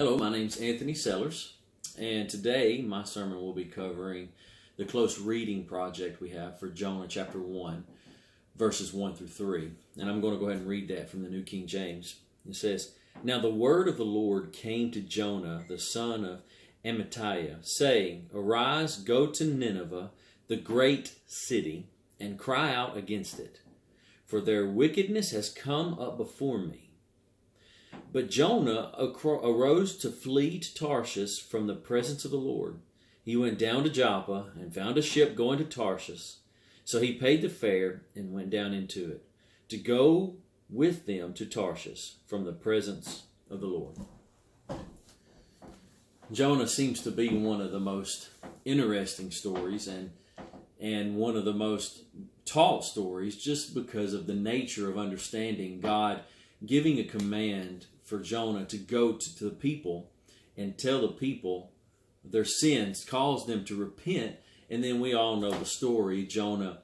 Hello, my name's Anthony Sellers, and today my sermon will be covering the close reading project we have for Jonah chapter 1, verses 1 through 3. And I'm going to go ahead and read that from the New King James. It says, "Now the word of the Lord came to Jonah, the son of Amittai, saying, Arise, go to Nineveh, the great city, and cry out against it, for their wickedness has come up before me. But Jonah arose to flee to Tarshish from the presence of the Lord. He went down to Joppa and found a ship going to Tarshish. So he paid the fare and went down into it, to go with them to Tarshish from the presence of the Lord." Jonah seems to be one of the most interesting stories and one of the most taught stories, just because of the nature of understanding God giving a command for Jonah to go to the people and tell the people their sins, cause them to repent. And then we all know the story. Jonah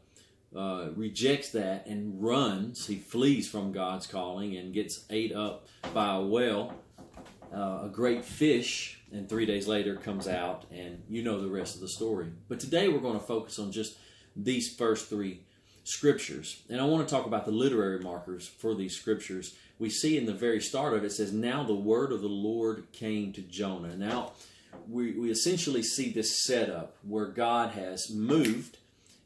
rejects that and runs. He flees from God's calling and gets ate up by a whale, a great fish, and 3 days later comes out, and you know the rest of the story. But today we're going to focus on just these first three scriptures. And I want to talk about the literary markers for these scriptures. We see in the very start of it, it says, "Now the word of the Lord came to Jonah." Now, we essentially see this setup where God has moved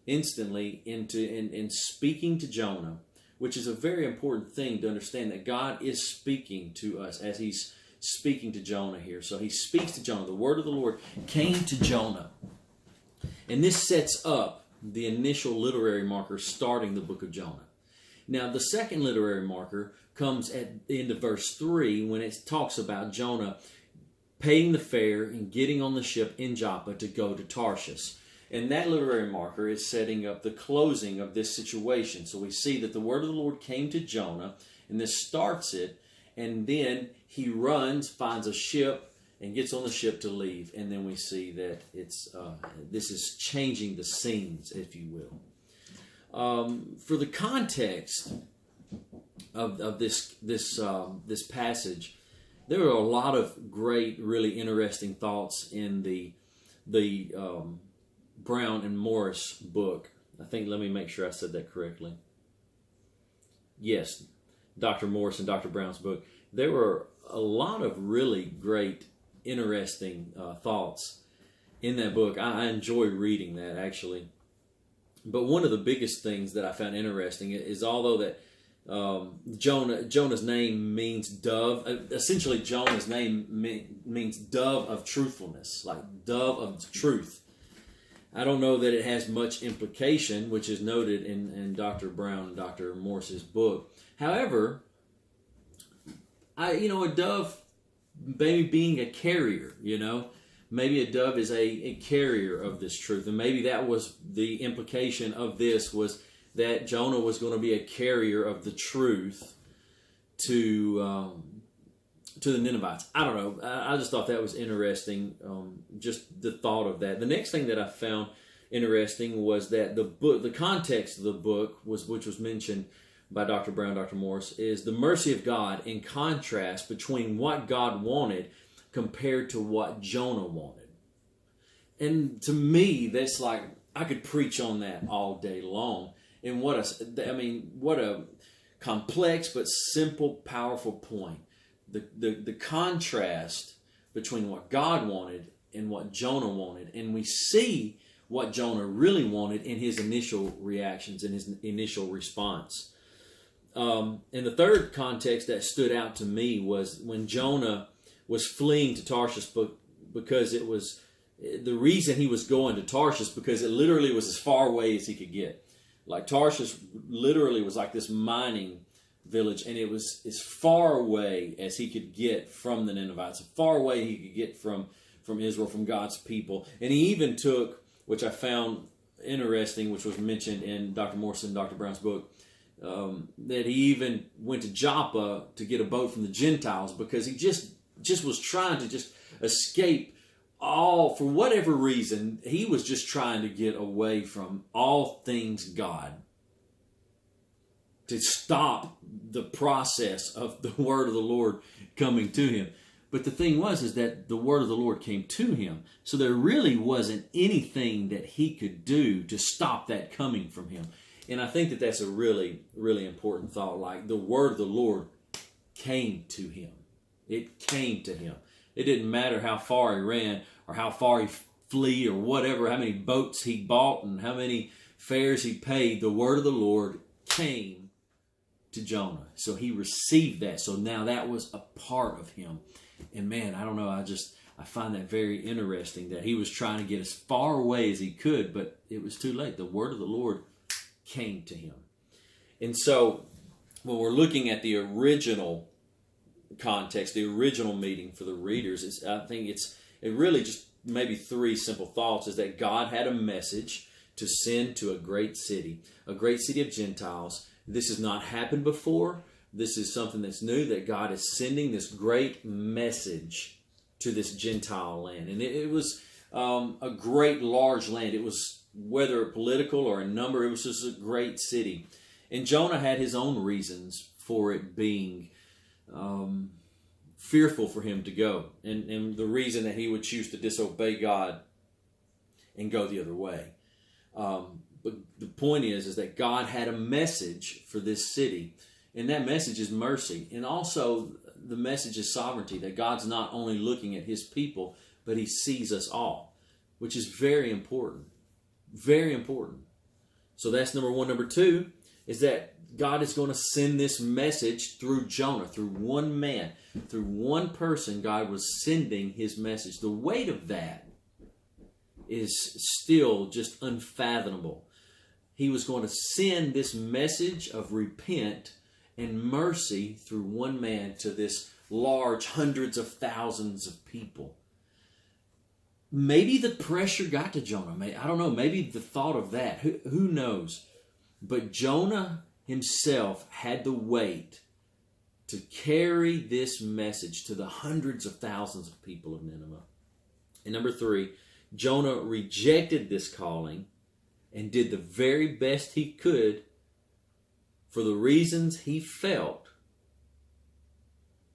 instantly in speaking to Jonah, which is a very important thing to understand, that God is speaking to us as he's speaking to Jonah here. So he speaks to Jonah. The word of the Lord came to Jonah. And this sets up the initial literary marker starting the book of Jonah. Now, the second literary marker comes at the end of verse 3 when it talks about Jonah paying the fare and getting on the ship in Joppa to go to Tarshish. And that literary marker is setting up the closing of this situation. So we see that the word of the Lord came to Jonah, and this starts it, and then he runs, finds a ship, and gets on the ship to leave. And then we see that this is changing the scenes, if you will. For the context of this passage, there are a lot of great, really interesting thoughts in the Brown and Morris book. Let me make sure I said that correctly. Yes, Dr. Morris and Dr. Brown's book. There were a lot of really great, interesting thoughts in that book. I enjoy reading that, actually. But one of the biggest things that I found interesting is, although that Jonah's name means dove. Essentially, Jonah's name means dove of truthfulness, like dove of truth. I don't know that it has much implication, which is noted in Dr. Brown and Dr. Morris's book. However, a dove maybe being a carrier, maybe a dove is a carrier of this truth. And maybe that was the implication of this, was that Jonah was going to be a carrier of the truth to the Ninevites. I don't know. I just thought that was interesting, just the thought of that. The next thing that I found interesting was that the context of the book, which was mentioned by Dr. Brown, Dr. Morris, is the mercy of God in contrast between what God wanted compared to what Jonah wanted. And to me, that's like, I could preach on that all day long. And what a complex but simple, powerful point. The contrast between what God wanted and what Jonah wanted. And we see what Jonah really wanted in his initial reactions and his initial response. And the third context that stood out to me was when Jonah was fleeing to Tarshish, because it was the reason he was going to Tarshish, because it literally was as far away as he could get. Like, Tarshish literally was like this mining village, and it was as far away as he could get from the Ninevites, as far away he could get from Israel, from God's people. And he even took, which I found interesting, which was mentioned in Dr. Morrison and Dr. Brown's book, that he even went to Joppa to get a boat from the Gentiles, because he just was trying to just escape for whatever reason. He was just trying to get away from all things God, to stop the process of the word of the Lord coming to him. But the thing was is that the word of the Lord came to him. So there really wasn't anything that he could do to stop that coming from him. And I think that that's a really, really important thought. Like, the word of the Lord came to him. It came to him. It didn't matter how far he ran or how far he flee or whatever, how many boats he bought and how many fares he paid. The word of the Lord came to Jonah. So he received that. So now that was a part of him. And man, I don't know, I find that very interesting that he was trying to get as far away as he could, but it was too late. The word of the Lord came to him. And so when we're looking at the original context, the original meaning for the readers, I think it really just maybe three simple thoughts is that God had a message to send to a great city of Gentiles. This has not happened before. This is something that's new, that God is sending this great message to this Gentile land. And it was a great large land. It was, whether political or a number, it was just a great city. And Jonah had his own reasons for it being fearful for him to go. And the reason that he would choose to disobey God and go the other way. But the point is that God had a message for this city. And that message is mercy. And also the message is sovereignty, that God's not only looking at his people, but he sees us all, which is very important. Very important. So that's number one. Number two is that God is going to send this message through Jonah, through one man, through one person. God was sending his message. The weight of that is still just unfathomable. He was going to send this message of repent and mercy through one man to this large hundreds of thousands of people. Maybe the pressure got to Jonah. I don't know. Maybe the thought of that. Who knows? But Jonah himself had the weight to carry this message to the hundreds of thousands of people of Nineveh. And number three, Jonah rejected this calling and did the very best he could for the reasons he felt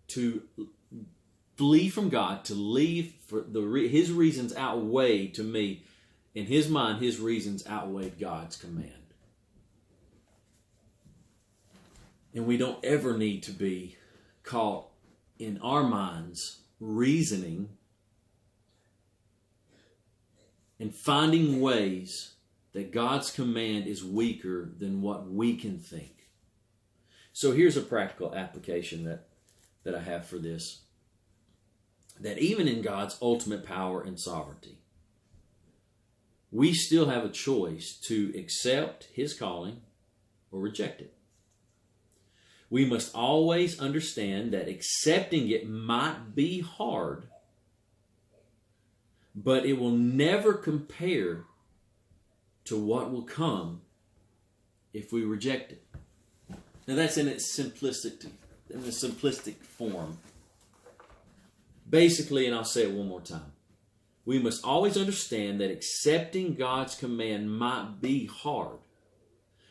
to flee from God, to leave. For his reasons outweighed, to me, in his mind, his reasons outweighed God's command. And we don't ever need to be caught in our minds reasoning and finding ways that God's command is weaker than what we can think. So here's a practical application that I have for this. That even in God's ultimate power and sovereignty, we still have a choice to accept his calling or reject it. We must always understand that accepting it might be hard, but it will never compare to what will come if we reject it. Now that's in its simplistic form. Basically, and I'll say it one more time, we must always understand that accepting God's command might be hard,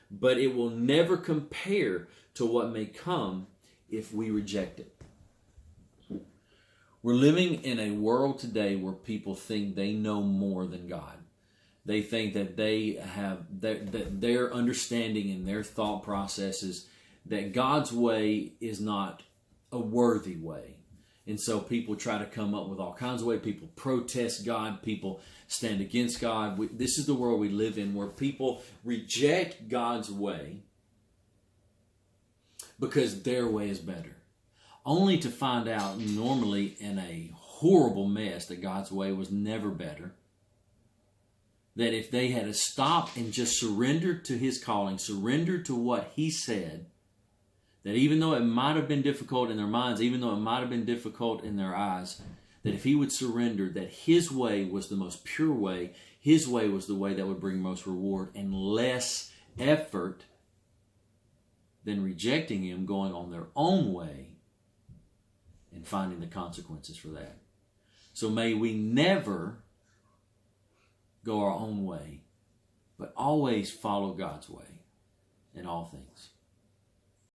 but it will never compare to what may come if we reject it. We're living in a world today where people think they know more than God. They think that they have that their understanding and their thought processes, that God's way is not a worthy way. And so people try to come up with all kinds of ways. People protest God. People stand against God. This is the world we live in, where people reject God's way because their way is better. Only to find out, normally in a horrible mess, that God's way was never better. That if they had to stop and just surrender to his calling, surrender to what he said, that even though it might have been difficult in their minds, even though it might have been difficult in their eyes, that if he would surrender, that his way was the most pure way, his way was the way that would bring most reward and less effort than rejecting him, going on their own way and finding the consequences for that. So may we never go our own way, but always follow God's way in all things.